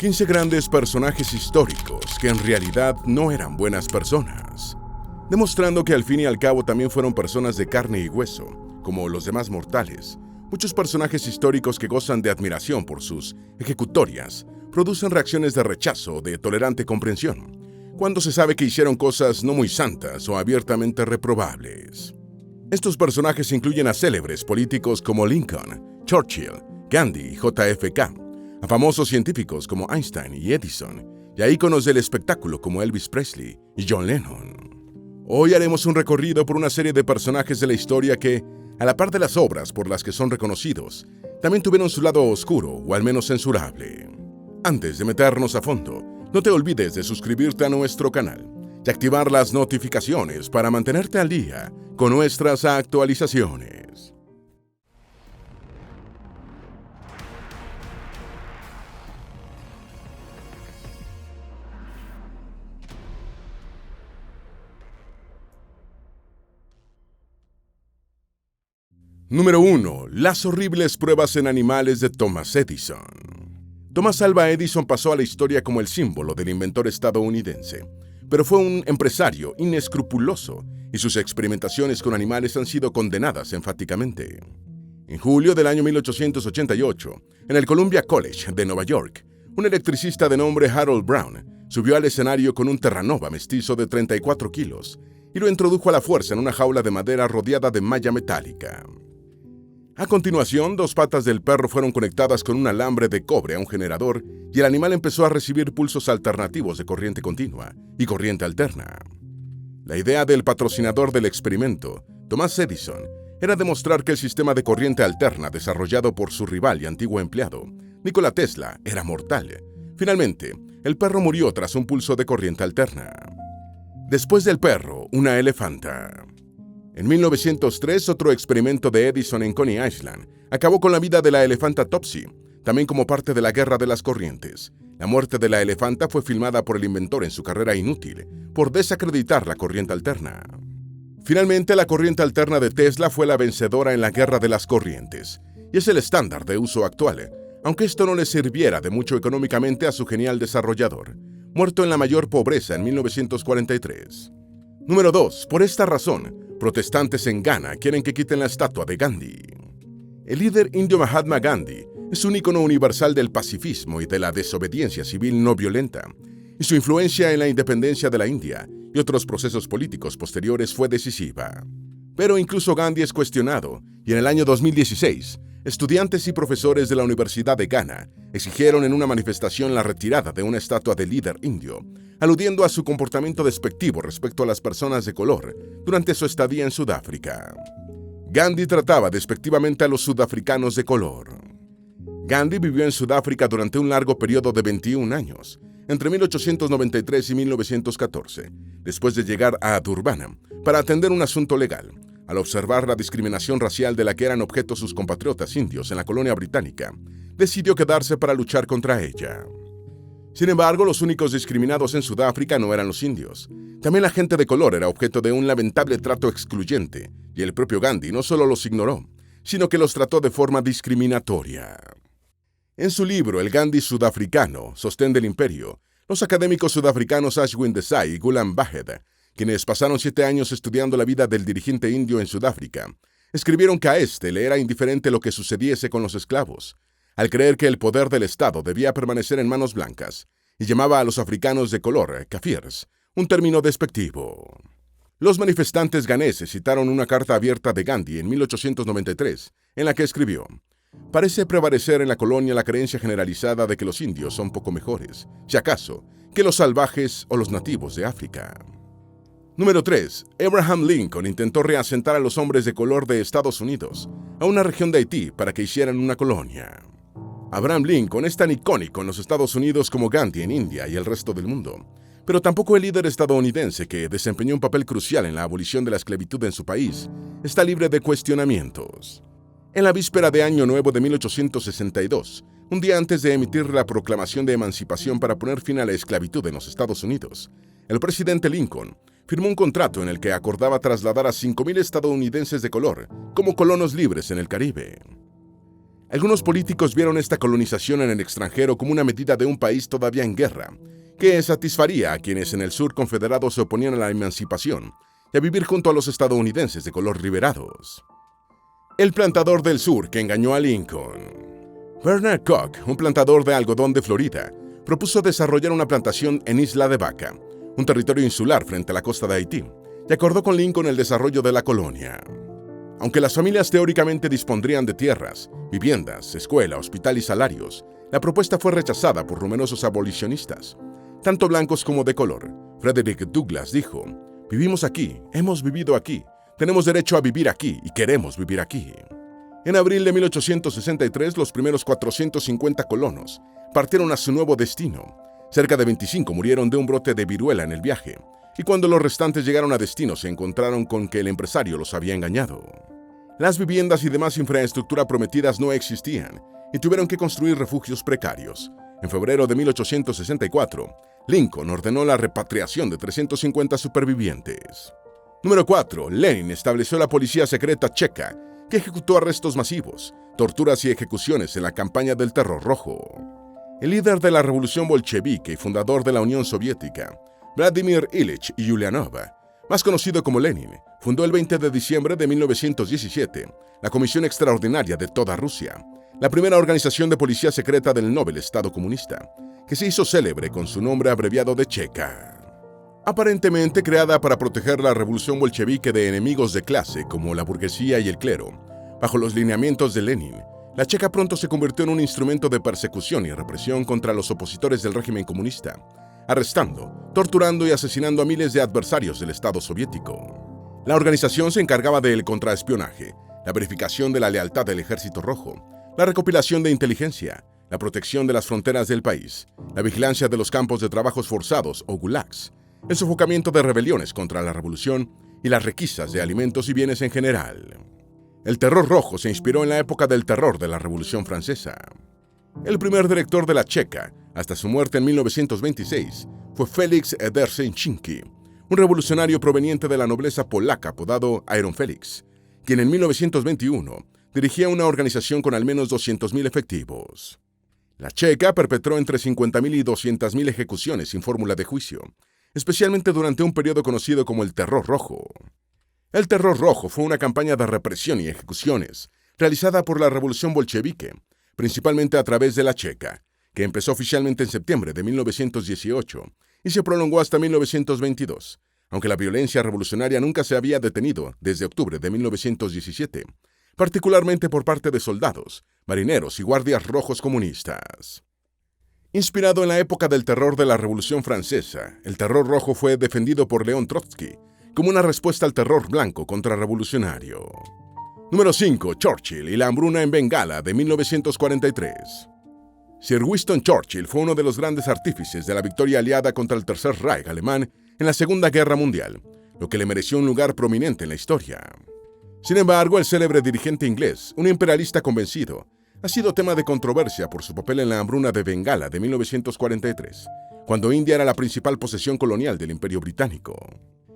15 grandes personajes históricos que en realidad no eran buenas personas, demostrando que al fin y al cabo también fueron personas de carne y hueso, como los demás mortales. Muchos personajes históricos que gozan de admiración por sus ejecutorias producen reacciones de rechazo o de tolerante comprensión, cuando se sabe que hicieron cosas no muy santas o abiertamente reprobables. Estos personajes incluyen a célebres políticos como Lincoln, Churchill, Gandhi y JFK, a famosos científicos como Einstein y Edison, y a íconos del espectáculo como Elvis Presley y John Lennon. Hoy haremos un recorrido por una serie de personajes de la historia que, a la par de las obras por las que son reconocidos, también tuvieron su lado oscuro o al menos censurable. Antes de meternos a fondo, no te olvides de suscribirte a nuestro canal y activar las notificaciones para mantenerte al día con nuestras actualizaciones. Número 1. Las horribles pruebas en animales de Thomas Edison. Thomas Alva Edison pasó a la historia como el símbolo del inventor estadounidense, pero fue un empresario inescrupuloso y sus experimentaciones con animales han sido condenadas enfáticamente. En julio del año 1888, en el Columbia College de Nueva York, un electricista de nombre Harold Brown subió al escenario con un Terranova mestizo de 34 kilos y lo introdujo a la fuerza en una jaula de madera rodeada de malla metálica. A continuación, 2 patas del perro fueron conectadas con un alambre de cobre a un generador y el animal empezó a recibir pulsos alternativos de corriente continua y corriente alterna. La idea del patrocinador del experimento, Thomas Edison, era demostrar que el sistema de corriente alterna desarrollado por su rival y antiguo empleado, Nikola Tesla, era mortal. Finalmente, el perro murió tras un pulso de corriente alterna. Después del perro, una elefanta. En 1903, otro experimento de Edison en Coney Island acabó con la vida de la elefanta Topsy, también como parte de la guerra de las corrientes. La muerte de la elefanta fue filmada por el inventor en su carrera inútil, por desacreditar la corriente alterna. Finalmente, la corriente alterna de Tesla fue la vencedora en la guerra de las corrientes, y es el estándar de uso actual, aunque esto no le sirviera de mucho económicamente a su genial desarrollador, muerto en la mayor pobreza en 1943. Número 2. Por esta razón, protestantes en Ghana quieren que quiten la estatua de Gandhi. El líder indio Mahatma Gandhi es un ícono universal del pacifismo y de la desobediencia civil no violenta, y su influencia en la independencia de la India y otros procesos políticos posteriores fue decisiva. Pero incluso Gandhi es cuestionado, y en el año 2016, estudiantes y profesores de la Universidad de Ghana exigieron en una manifestación la retirada de una estatua del líder indio, aludiendo a su comportamiento despectivo respecto a las personas de color durante su estadía en Sudáfrica. Gandhi trataba despectivamente a los sudafricanos de color. Gandhi vivió en Sudáfrica durante un largo periodo de 21 años, entre 1893 y 1914, después de llegar a Durban para atender un asunto legal. Al observar la discriminación racial de la que eran objeto sus compatriotas indios en la colonia británica, decidió quedarse para luchar contra ella. Sin embargo, los únicos discriminados en Sudáfrica no eran los indios. También la gente de color era objeto de un lamentable trato excluyente, y el propio Gandhi no solo los ignoró, sino que los trató de forma discriminatoria. En su libro El Gandhi sudafricano, Sostén del Imperio, los académicos sudafricanos Ashwin Desai y Ghulam Bahed, quienes pasaron 7 años estudiando la vida del dirigente indio en Sudáfrica, escribieron que a este le era indiferente lo que sucediese con los esclavos, al creer que el poder del Estado debía permanecer en manos blancas, y llamaba a los africanos de color kafirs, un término despectivo. Los manifestantes ganeses citaron una carta abierta de Gandhi en 1893, en la que escribió: «Parece prevalecer en la colonia la creencia generalizada de que los indios son poco mejores, si acaso, que los salvajes o los nativos de África». Número 3. Abraham Lincoln intentó reasentar a los hombres de color de Estados Unidos a una región de Haití para que hicieran una colonia. Abraham Lincoln es tan icónico en los Estados Unidos como Gandhi en India y el resto del mundo, pero tampoco el líder estadounidense que desempeñó un papel crucial en la abolición de la esclavitud en su país está libre de cuestionamientos. En la víspera de Año Nuevo de 1862, un día antes de emitir la proclamación de emancipación para poner fin a la esclavitud en los Estados Unidos, el presidente Lincoln firmó un contrato en el que acordaba trasladar a 5,000 estadounidenses de color como colonos libres en el Caribe. Algunos políticos vieron esta colonización en el extranjero como una medida de un país todavía en guerra, que satisfaría a quienes en el sur confederado se oponían a la emancipación y a vivir junto a los estadounidenses de color liberados. El plantador del sur que engañó a Lincoln. Bernard Koch, un plantador de algodón de Florida, propuso desarrollar una plantación en Isla de Vaca, un territorio insular frente a la costa de Haití, y acordó con Lincoln el desarrollo de la colonia. Aunque las familias teóricamente dispondrían de tierras, viviendas, escuela, hospital y salarios, la propuesta fue rechazada por numerosos abolicionistas, tanto blancos como de color. Frederick Douglass dijo: "Vivimos aquí, hemos vivido aquí, tenemos derecho a vivir aquí y queremos vivir aquí". En abril de 1863, los primeros 450 colonos partieron a su nuevo destino. Cerca de 25 murieron de un brote de viruela en el viaje, y cuando los restantes llegaron a destino se encontraron con que el empresario los había engañado. Las viviendas y demás infraestructura prometidas no existían, y tuvieron que construir refugios precarios. En febrero de 1864, Lincoln ordenó la repatriación de 350 supervivientes. Número 4. Lenin estableció la policía secreta checa, que ejecutó arrestos masivos, torturas y ejecuciones en la campaña del Terror Rojo. El líder de la revolución bolchevique y fundador de la Unión Soviética, Vladimir Ilich Ulyanov, más conocido como Lenin, fundó el 20 de diciembre de 1917 la Comisión Extraordinaria de toda Rusia, la primera organización de policía secreta del Nobel Estado comunista, que se hizo célebre con su nombre abreviado de Checa. Aparentemente creada para proteger la revolución bolchevique de enemigos de clase como la burguesía y el clero, bajo los lineamientos de Lenin, la Checa pronto se convirtió en un instrumento de persecución y represión contra los opositores del régimen comunista, arrestando, torturando y asesinando a miles de adversarios del Estado soviético. La organización se encargaba del contraespionaje, la verificación de la lealtad del Ejército Rojo, la recopilación de inteligencia, la protección de las fronteras del país, la vigilancia de los campos de trabajos forzados o gulags, el sofocamiento de rebeliones contra la revolución y las requisas de alimentos y bienes en general. El Terror Rojo se inspiró en la época del terror de la Revolución Francesa. El primer director de la Checa, hasta su muerte en 1926, fue Félix Dzerzhinsky, un revolucionario proveniente de la nobleza polaca apodado Iron Félix, quien en 1921 dirigía una organización con al menos 200.000 efectivos. La Checa perpetró entre 50.000 y 200.000 ejecuciones sin fórmula de juicio, especialmente durante un periodo conocido como el Terror Rojo. El Terror Rojo fue una campaña de represión y ejecuciones realizada por la revolución bolchevique, principalmente a través de la Checa, que empezó oficialmente en septiembre de 1918 y se prolongó hasta 1922, aunque la violencia revolucionaria nunca se había detenido desde octubre de 1917, particularmente por parte de soldados, marineros y guardias rojos comunistas. Inspirado en la época del terror de la Revolución Francesa, el Terror Rojo fue defendido por León Trotsky como una respuesta al terror blanco contrarrevolucionario. Número 5. Churchill y la hambruna en Bengala de 1943. Sir Winston Churchill fue uno de los grandes artífices de la victoria aliada contra el Tercer Reich alemán en la Segunda Guerra Mundial, lo que le mereció un lugar prominente en la historia. Sin embargo, el célebre dirigente inglés, un imperialista convencido, ha sido tema de controversia por su papel en la hambruna de Bengala de 1943, cuando India era la principal posesión colonial del Imperio Británico.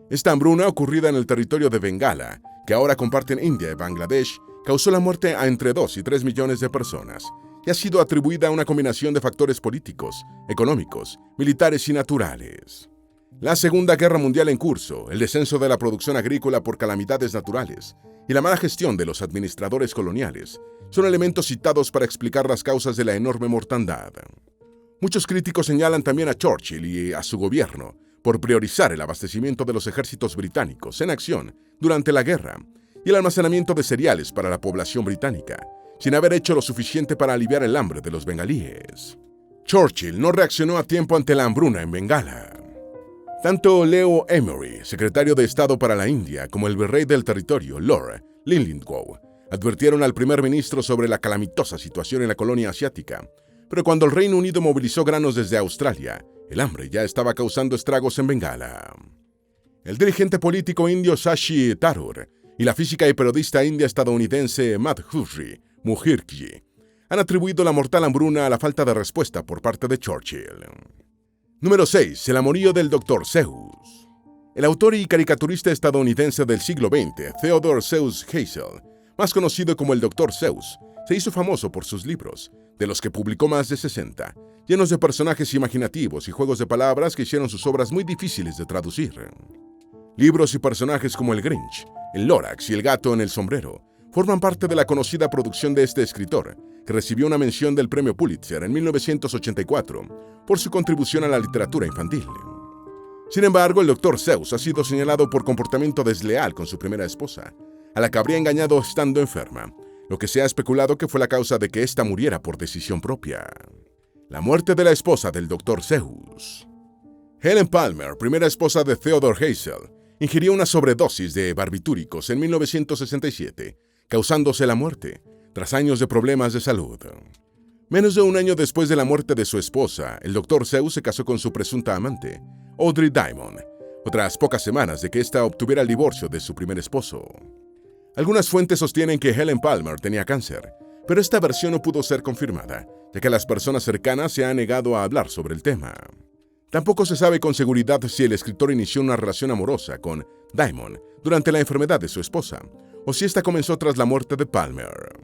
Esta hambruna, ocurrida en el territorio de Bengala, que ahora comparten India y Bangladesh, causó la muerte a entre 2 y 3 millones de personas y ha sido atribuida a una combinación de factores políticos, económicos, militares y naturales. La Segunda Guerra Mundial en curso, el descenso de la producción agrícola por calamidades naturales y la mala gestión de los administradores coloniales son elementos citados para explicar las causas de la enorme mortandad. Muchos críticos señalan también a Churchill y a su gobierno por priorizar el abastecimiento de los ejércitos británicos en acción durante la guerra y el almacenamiento de cereales para la población británica, sin haber hecho lo suficiente para aliviar el hambre de los bengalíes. Churchill no reaccionó a tiempo ante la hambruna en Bengala. Tanto Leo Emery, secretario de Estado para la India, como el virrey del territorio, Lord Linlithgow, advirtieron al primer ministro sobre la calamitosa situación en la colonia asiática, pero cuando el Reino Unido movilizó granos desde Australia, el hambre ya estaba causando estragos en Bengala. El dirigente político indio Shashi Tharoor y la física y periodista india-estadounidense Madhuri Mukherjee han atribuido la mortal hambruna a la falta de respuesta por parte de Churchill. Número 6. El amorío del Dr. Seuss. El autor y caricaturista estadounidense del siglo XX, Theodore Seuss Geisel, más conocido como el Dr. Seuss, se hizo famoso por sus libros, de los que publicó más de 60, llenos de personajes imaginativos y juegos de palabras que hicieron sus obras muy difíciles de traducir. Libros y personajes como el Grinch, el Lorax y el gato en el sombrero forman parte de la conocida producción de este escritor, que recibió una mención del Premio Pulitzer en 1984 por su contribución a la literatura infantil. Sin embargo, el Dr. Seuss ha sido señalado por comportamiento desleal con su primera esposa, a la que habría engañado estando enferma, lo que se ha especulado que fue la causa de que ésta muriera por decisión propia. La muerte de la esposa del Dr. Seuss. Helen Palmer, primera esposa de Theodore Herzl, ingirió una sobredosis de barbitúricos en 1967, causándose la muerte, tras años de problemas de salud. Menos de un año después de la muerte de su esposa, el Dr. Seuss se casó con su presunta amante, Audrey Diamond, otras pocas semanas de que ésta obtuviera el divorcio de su primer esposo. Algunas fuentes sostienen que Helen Palmer tenía cáncer, pero esta versión no pudo ser confirmada, ya que las personas cercanas se han negado a hablar sobre el tema. Tampoco se sabe con seguridad si el escritor inició una relación amorosa con Diamond durante la enfermedad de su esposa, o si esta comenzó tras la muerte de Palmer.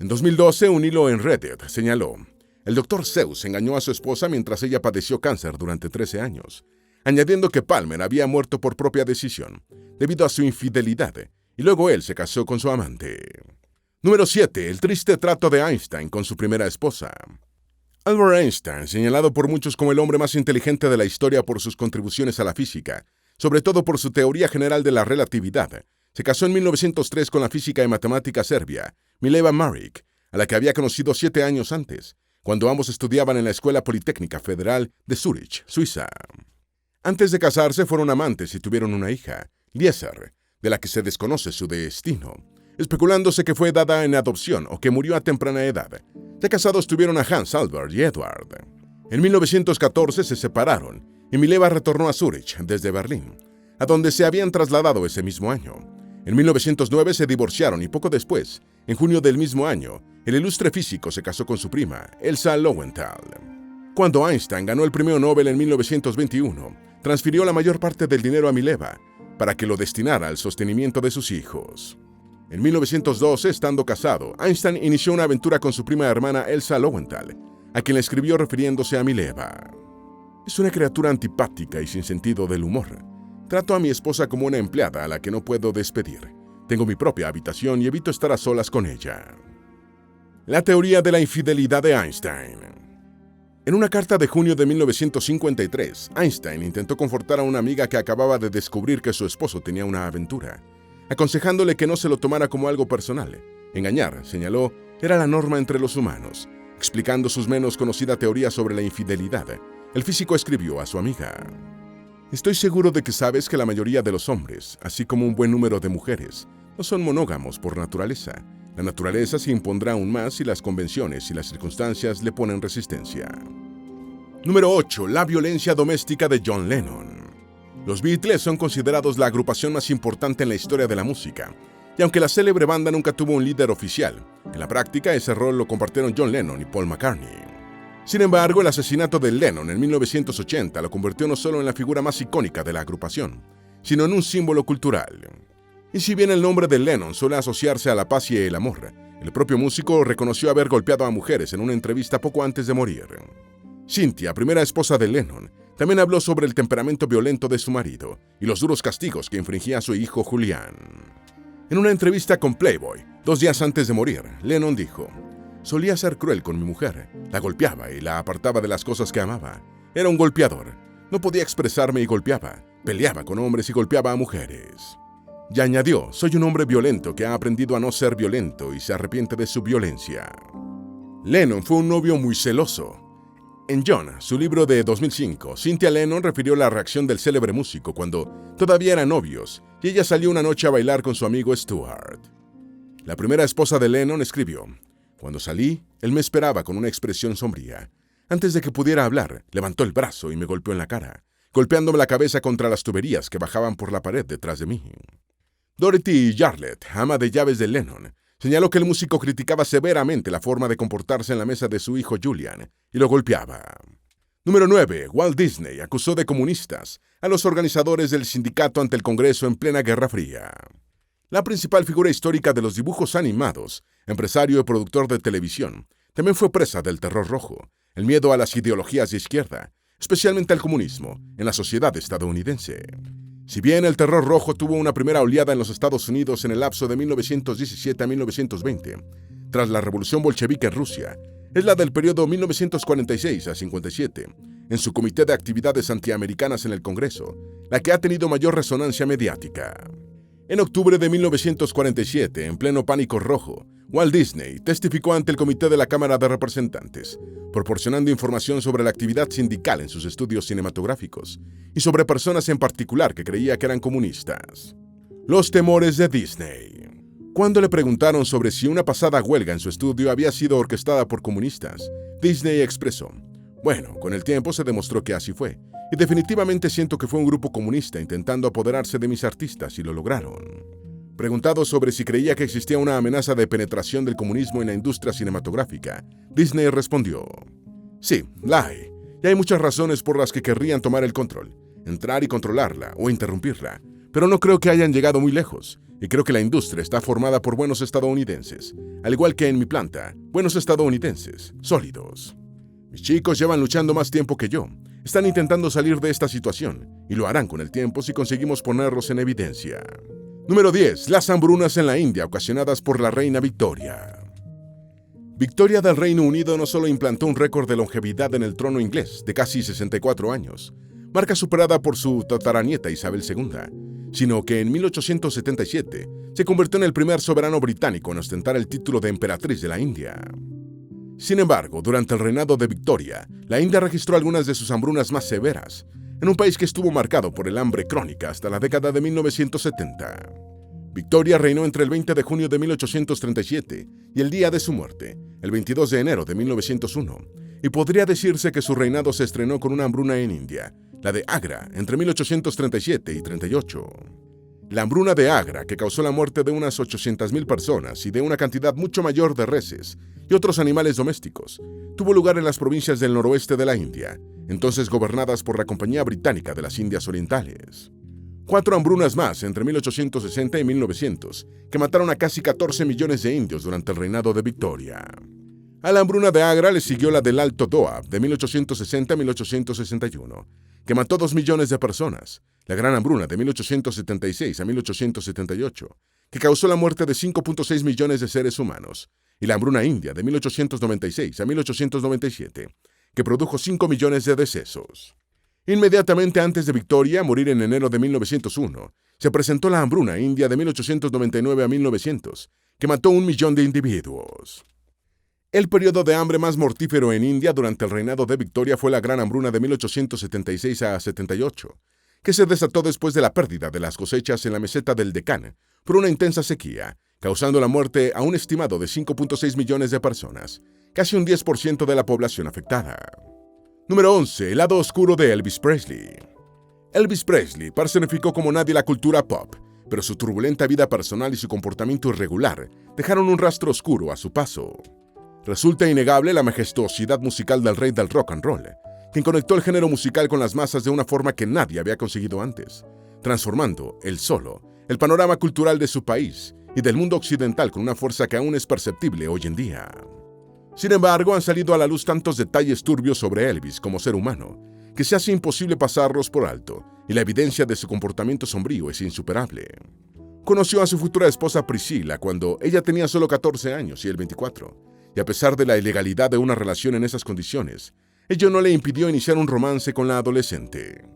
En 2012, un hilo en Reddit señaló: el Dr. Seuss engañó a su esposa mientras ella padeció cáncer durante 13 años, añadiendo que Palmer había muerto por propia decisión, debido a su infidelidad, y luego él se casó con su amante. Número 7. El triste trato de Einstein con su primera esposa. Albert Einstein, señalado por muchos como el hombre más inteligente de la historia por sus contribuciones a la física, sobre todo por su teoría general de la relatividad, se casó en 1903 con la física y matemática serbia, Mileva Maric, a la que había conocido 7 años antes, cuando ambos estudiaban en la Escuela Politécnica Federal de Zúrich, Suiza. Antes de casarse fueron amantes y tuvieron una hija, Lieser, de la que se desconoce su destino, especulándose que fue dada en adopción o que murió a temprana edad. Ya casados tuvieron a Hans Albert y Edward. En 1914 se separaron y Mileva retornó a Zúrich desde Berlín, a donde se habían trasladado ese mismo año. En 1909 se divorciaron y poco después, en junio del mismo año, el ilustre físico se casó con su prima, Elsa Lowenthal. Cuando Einstein ganó el premio Nobel en 1921, transfirió la mayor parte del dinero a Mileva para que lo destinara al sostenimiento de sus hijos. En 1912, estando casado, Einstein inició una aventura con su prima hermana Elsa Lowenthal, a quien le escribió refiriéndose a Mileva. Es una criatura antipática y sin sentido del humor. Trato a mi esposa como una empleada a la que no puedo despedir. Tengo mi propia habitación y evito estar a solas con ella. La teoría de la infidelidad de Einstein. En una carta de junio de 1953, Einstein intentó confortar a una amiga que acababa de descubrir que su esposo tenía una aventura, aconsejándole que no se lo tomara como algo personal. Engañar, señaló, era la norma entre los humanos. Explicando su menos conocida teoría sobre la infidelidad, el físico escribió a su amiga: estoy seguro de que sabes que la mayoría de los hombres, así como un buen número de mujeres, no son monógamos por naturaleza. La naturaleza se impondrá aún más si las convenciones y las circunstancias le ponen resistencia. Número 8. La violencia doméstica de John Lennon. Los Beatles son considerados la agrupación más importante en la historia de la música, y aunque la célebre banda nunca tuvo un líder oficial, en la práctica ese rol lo compartieron John Lennon y Paul McCartney. Sin embargo, el asesinato de Lennon en 1980 lo convirtió no solo en la figura más icónica de la agrupación, sino en un símbolo cultural. Y si bien el nombre de Lennon suele asociarse a la paz y el amor, el propio músico reconoció haber golpeado a mujeres en una entrevista poco antes de morir. Cynthia, primera esposa de Lennon, también habló sobre el temperamento violento de su marido y los duros castigos que infringía a su hijo Julián. En una entrevista con Playboy, 2 días antes de morir, Lennon dijo: solía ser cruel con mi mujer, la golpeaba y la apartaba de las cosas que amaba. Era un golpeador, no podía expresarme y golpeaba, peleaba con hombres y golpeaba a mujeres. Y añadió: soy un hombre violento que ha aprendido a no ser violento y se arrepiente de su violencia. Lennon fue un novio muy celoso. En John, su libro de 2005, Cynthia Lennon refirió la reacción del célebre músico cuando todavía eran novios y ella salió una noche a bailar con su amigo Stuart. La primera esposa de Lennon escribió: cuando salí, él me esperaba con una expresión sombría. Antes de que pudiera hablar, levantó el brazo y me golpeó en la cara, golpeándome la cabeza contra las tuberías que bajaban por la pared detrás de mí. Dorothy Yarlett, ama de llaves de Lennon, señaló que el músico criticaba severamente la forma de comportarse en la mesa de su hijo Julian y lo golpeaba. Número 9. Walt Disney acusó de comunistas a los organizadores del sindicato ante el Congreso en plena Guerra Fría. La principal figura histórica de los dibujos animados, empresario y productor de televisión, también fue presa del terror rojo, el miedo a las ideologías de izquierda, especialmente al comunismo, en la sociedad estadounidense. Si bien el terror rojo tuvo una primera oleada en los Estados Unidos en el lapso de 1917 a 1920, tras la revolución bolchevique en Rusia, es la del periodo 1946 a 57, en su Comité de Actividades Antiamericanas en el Congreso, la que ha tenido mayor resonancia mediática. En octubre de 1947, en pleno pánico rojo, Walt Disney testificó ante el Comité de la Cámara de Representantes, proporcionando información sobre la actividad sindical en sus estudios cinematográficos y sobre personas en particular que creía que eran comunistas. Los temores de Disney. Cuando le preguntaron sobre si una pasada huelga en su estudio había sido orquestada por comunistas, Disney expresó: "Bueno, con el tiempo se demostró que así fue, y definitivamente siento que fue un grupo comunista intentando apoderarse de mis artistas y lo lograron". Preguntado sobre si creía que existía una amenaza de penetración del comunismo en la industria cinematográfica, Disney respondió: "Sí, la hay, y hay muchas razones por las que querrían tomar el control, entrar y controlarla o interrumpirla, pero no creo que hayan llegado muy lejos, y creo que la industria está formada por buenos estadounidenses, al igual que en mi planta, buenos estadounidenses, sólidos. Mis chicos llevan luchando más tiempo que yo, están intentando salir de esta situación, y lo harán con el tiempo si conseguimos ponerlos en evidencia". Número 10. Las hambrunas en la India ocasionadas por la reina Victoria. Victoria del Reino Unido no solo implantó un récord de longevidad en el trono inglés de casi 64 años, marca superada por su tataranieta Isabel II, sino que en 1877 se convirtió en el primer soberano británico en ostentar el título de emperatriz de la India. Sin embargo, durante el reinado de Victoria, la India registró algunas de sus hambrunas más severas, en un país que estuvo marcado por el hambre crónica hasta la década de 1970. Victoria reinó entre el 20 de junio de 1837 y el día de su muerte, el 22 de enero de 1901, y podría decirse que su reinado se estrenó con una hambruna en India, la de Agra, entre 1837 y 38. La hambruna de Agra, que causó la muerte de unas 800,000 personas y de una cantidad mucho mayor de reses y otros animales domésticos, tuvo lugar en las provincias del noroeste de la India, entonces gobernadas por la Compañía Británica de las Indias Orientales. 4 hambrunas más entre 1860 y 1900, que mataron a casi 14 millones de indios durante el reinado de Victoria. A la hambruna de Agra le siguió la del Alto Doab de 1860 a 1861, que mató 2 millones de personas, la Gran Hambruna de 1876 a 1878, que causó la muerte de 5.6 millones de seres humanos, y la hambruna india de 1896 a 1897, que produjo 5 millones de decesos. Inmediatamente antes de Victoria morir en enero de 1901, se presentó la hambruna india de 1899 a 1900, que mató 1 millón de individuos. El periodo de hambre más mortífero en India durante el reinado de Victoria fue la Gran Hambruna de 1876 a 78, que se desató después de la pérdida de las cosechas en la meseta del Deccan por una intensa sequía, causando la muerte a un estimado de 5.6 millones de personas, casi un 10% de la población afectada. Número 11. El lado oscuro de Elvis Presley. Elvis Presley personificó como nadie la cultura pop, pero su turbulenta vida personal y su comportamiento irregular dejaron un rastro oscuro a su paso. Resulta innegable la majestuosidad musical del rey del rock and roll, quien conectó el género musical con las masas de una forma que nadie había conseguido antes, transformando, él solo, el panorama cultural de su país y del mundo occidental con una fuerza que aún es perceptible hoy en día. Sin embargo, han salido a la luz tantos detalles turbios sobre Elvis como ser humano, que se hace imposible pasarlos por alto, y la evidencia de su comportamiento sombrío es insuperable. Conoció a su futura esposa Priscilla cuando ella tenía solo 14 años y él 24, y a pesar de la ilegalidad de una relación en esas condiciones, ello no le impidió iniciar un romance con la adolescente.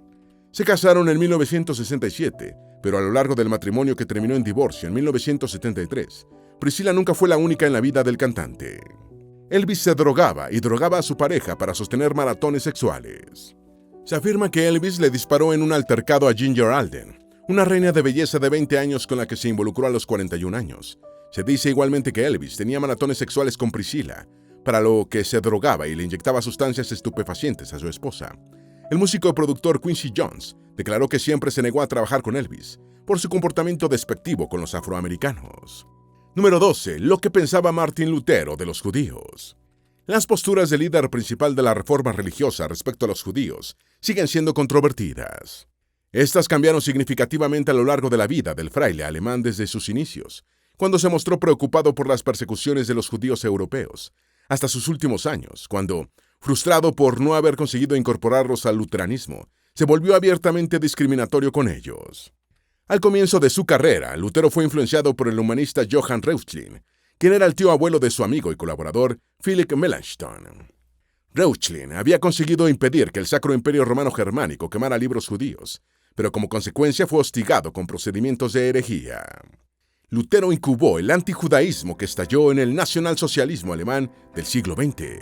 Se casaron en 1967, pero a lo largo del matrimonio que terminó en divorcio en 1973, Priscilla nunca fue la única en la vida del cantante. Elvis se drogaba y drogaba a su pareja para sostener maratones sexuales. Se afirma que Elvis le disparó en un altercado a Ginger Alden, una reina de belleza de 20 años con la que se involucró a los 41 años. Se dice igualmente que Elvis tenía maratones sexuales con Priscilla, para lo que se drogaba y le inyectaba sustancias estupefacientes a su esposa. El músico y productor Quincy Jones declaró que siempre se negó a trabajar con Elvis por su comportamiento despectivo con los afroamericanos. Número 12. Lo que pensaba Martín Lutero de los judíos. Las posturas del líder principal de la reforma religiosa respecto a los judíos siguen siendo controvertidas. Estas cambiaron significativamente a lo largo de la vida del fraile alemán desde sus inicios, cuando se mostró preocupado por las persecuciones de los judíos europeos, hasta sus últimos años, cuando, frustrado por no haber conseguido incorporarlos al luteranismo, se volvió abiertamente discriminatorio con ellos. Al comienzo de su carrera, Lutero fue influenciado por el humanista Johann Reuchlin, quien era el tío abuelo de su amigo y colaborador Philipp Melanchthon. Reuchlin había conseguido impedir que el Sacro Imperio Romano Germánico quemara libros judíos, pero como consecuencia fue hostigado con procedimientos de herejía. Lutero incubó el antijudaísmo que estalló en el nacionalsocialismo alemán del siglo XX.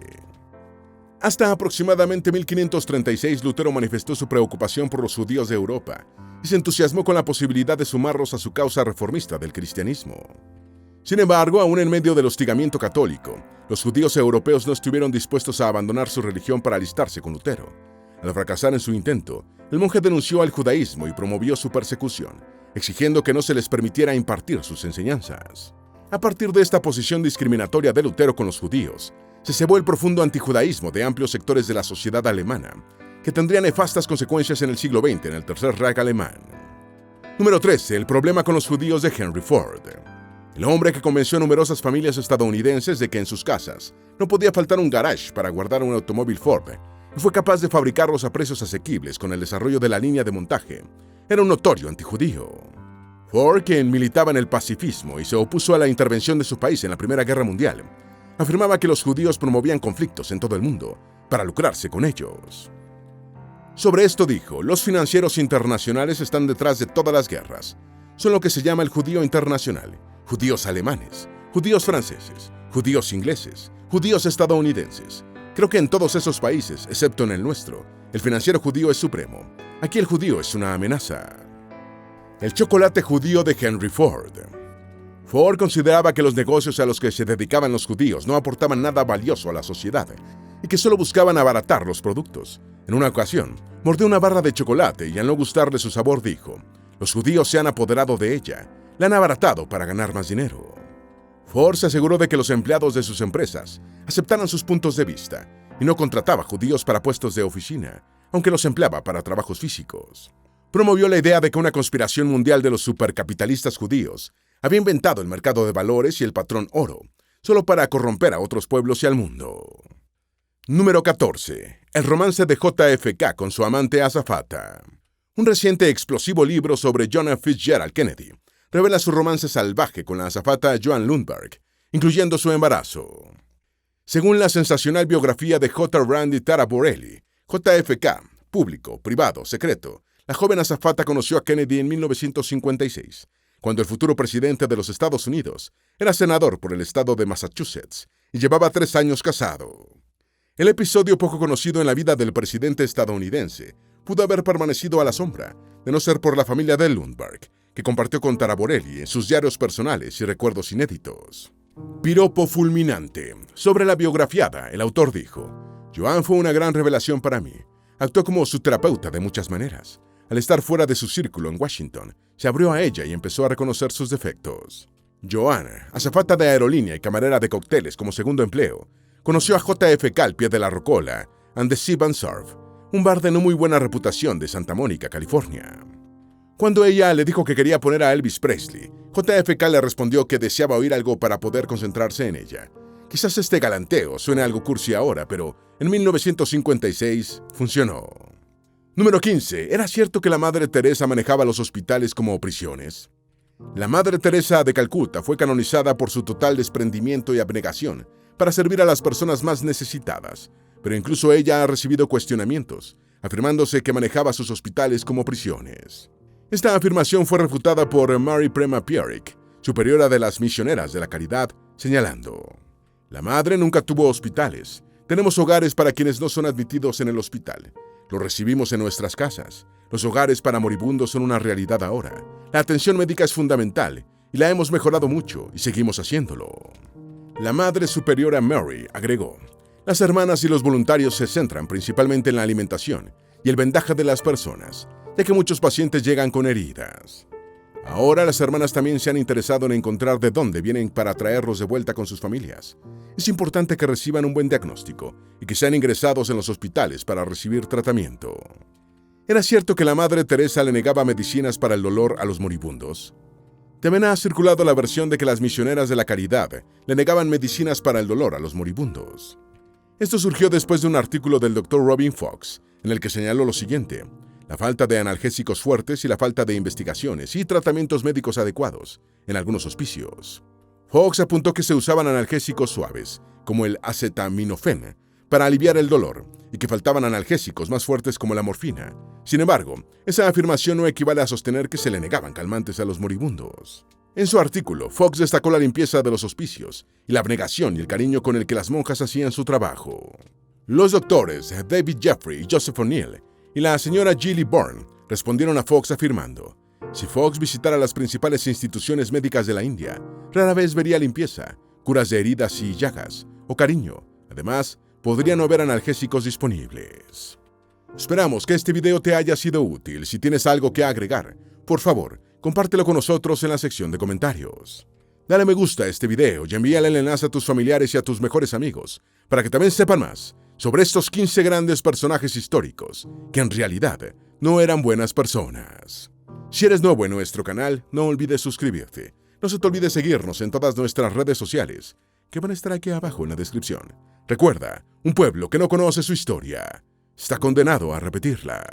Hasta aproximadamente 1536, Lutero manifestó su preocupación por los judíos de Europa y se entusiasmó con la posibilidad de sumarlos a su causa reformista del cristianismo. Sin embargo, aún en medio del hostigamiento católico, los judíos europeos no estuvieron dispuestos a abandonar su religión para alistarse con Lutero. Al fracasar en su intento, el monje denunció al judaísmo y promovió su persecución, exigiendo que no se les permitiera impartir sus enseñanzas. A partir de esta posición discriminatoria de Lutero con los judíos, se cebó el profundo antijudaísmo de amplios sectores de la sociedad alemana, que tendría nefastas consecuencias en el siglo XX en el Tercer Reich alemán. Número 13. El problema con los judíos de Henry Ford. El hombre que convenció a numerosas familias estadounidenses de que en sus casas no podía faltar un garage para guardar un automóvil Ford, y fue capaz de fabricarlos a precios asequibles con el desarrollo de la línea de montaje, era un notorio antijudío. Ford, quien militaba en el pacifismo y se opuso a la intervención de su país en la Primera Guerra Mundial, afirmaba que los judíos promovían conflictos en todo el mundo para lucrarse con ellos. Sobre esto dijo: los financieros internacionales están detrás de todas las guerras. Son lo que se llama el judío internacional, judíos alemanes, judíos franceses, judíos ingleses, judíos estadounidenses. Creo que en todos esos países, excepto en el nuestro, el financiero judío es supremo. Aquí el judío es una amenaza. El chocolate judío de Henry Ford. Ford consideraba que los negocios a los que se dedicaban los judíos no aportaban nada valioso a la sociedad y que solo buscaban abaratar los productos. En una ocasión, mordió una barra de chocolate y al no gustarle su sabor dijo: los judíos se han apoderado de ella, la han abaratado para ganar más dinero. Ford se aseguró de que los empleados de sus empresas aceptaran sus puntos de vista y no contrataba judíos para puestos de oficina, aunque los empleaba para trabajos físicos. Promovió la idea de que una conspiración mundial de los supercapitalistas judíos había inventado el mercado de valores y el patrón oro, solo para corromper a otros pueblos y al mundo. Número 14. El romance de JFK con su amante azafata. Un reciente explosivo libro sobre John F. Fitzgerald Kennedy revela su romance salvaje con la azafata Joan Lundberg, incluyendo su embarazo. Según la sensacional biografía de J. Randy Taraborelli, JFK, público, privado, secreto, la joven azafata conoció a Kennedy en 1956, cuando el futuro presidente de los Estados Unidos era senador por el estado de Massachusetts y llevaba 3 años casado. El episodio poco conocido en la vida del presidente estadounidense pudo haber permanecido a la sombra, de no ser por la familia de Lundberg, que compartió con Taraborelli en sus diarios personales y recuerdos inéditos. Piropo fulminante. Sobre la biografiada, el autor dijo: Joan fue una gran revelación para mí. Actuó como su terapeuta de muchas maneras. Al estar fuera de su círculo en Washington, se abrió a ella y empezó a reconocer sus defectos. Joan, azafata de aerolínea y camarera de cócteles como segundo empleo, conoció a JFK al pie de la Rocola and the Sip and Surf, un bar de no muy buena reputación de Santa Mónica, California. Cuando ella le dijo que quería poner a Elvis Presley, JFK le respondió que deseaba oír algo para poder concentrarse en ella. Quizás este galanteo suene algo cursi ahora, pero en 1956 funcionó. Número 15. ¿Era cierto que la Madre Teresa manejaba los hospitales como prisiones? La Madre Teresa de Calcuta fue canonizada por su total desprendimiento y abnegación para servir a las personas más necesitadas, pero incluso ella ha recibido cuestionamientos, afirmándose que manejaba sus hospitales como prisiones. Esta afirmación fue refutada por Mary Prema Pierrick, superiora de las Misioneras de la Caridad, señalando: la Madre nunca tuvo hospitales. Tenemos hogares para quienes no son admitidos en el hospital. Los recibimos en nuestras casas. Los hogares para moribundos son una realidad ahora. La atención médica es fundamental y la hemos mejorado mucho y seguimos haciéndolo. La Madre Superiora Mary agregó: las hermanas y los voluntarios se centran principalmente en la alimentación y el vendaje de las personas, ya que muchos pacientes llegan con heridas. Ahora las hermanas también se han interesado en encontrar de dónde vienen para traerlos de vuelta con sus familias. Es importante que reciban un buen diagnóstico y que sean ingresados en los hospitales para recibir tratamiento. ¿Era cierto que la Madre Teresa le negaba medicinas para el dolor a los moribundos? También ha circulado la versión de que las misioneras de la caridad le negaban medicinas para el dolor a los moribundos. Esto surgió después de un artículo del Dr. Robin Fox, en el que señaló lo siguiente: la falta de analgésicos fuertes y la falta de investigaciones y tratamientos médicos adecuados en algunos hospicios. Fox apuntó que se usaban analgésicos suaves, como el acetaminofén, para aliviar el dolor, y que faltaban analgésicos más fuertes como la morfina. Sin embargo, esa afirmación no equivale a sostener que se le negaban calmantes a los moribundos. En su artículo, Fox destacó la limpieza de los hospicios y la abnegación y el cariño con el que las monjas hacían su trabajo. Los doctores David Jeffrey y Joseph O'Neill y la señora Gilly Bourne respondieron a Fox afirmando: si Fox visitara las principales instituciones médicas de la India, rara vez vería limpieza, curas de heridas y llagas, o cariño. Además, podría no haber analgésicos disponibles. Esperamos que este video te haya sido útil. Si tienes algo que agregar, por favor, compártelo con nosotros en la sección de comentarios. Dale me gusta a este video y envíale el enlace a tus familiares y a tus mejores amigos, para que también sepan más sobre estos 15 grandes personajes históricos que en realidad no eran buenas personas. Si eres nuevo en nuestro canal, no olvides suscribirte. No se te olvide seguirnos en todas nuestras redes sociales, que van a estar aquí abajo en la descripción. Recuerda, un pueblo que no conoce su historia está condenado a repetirla.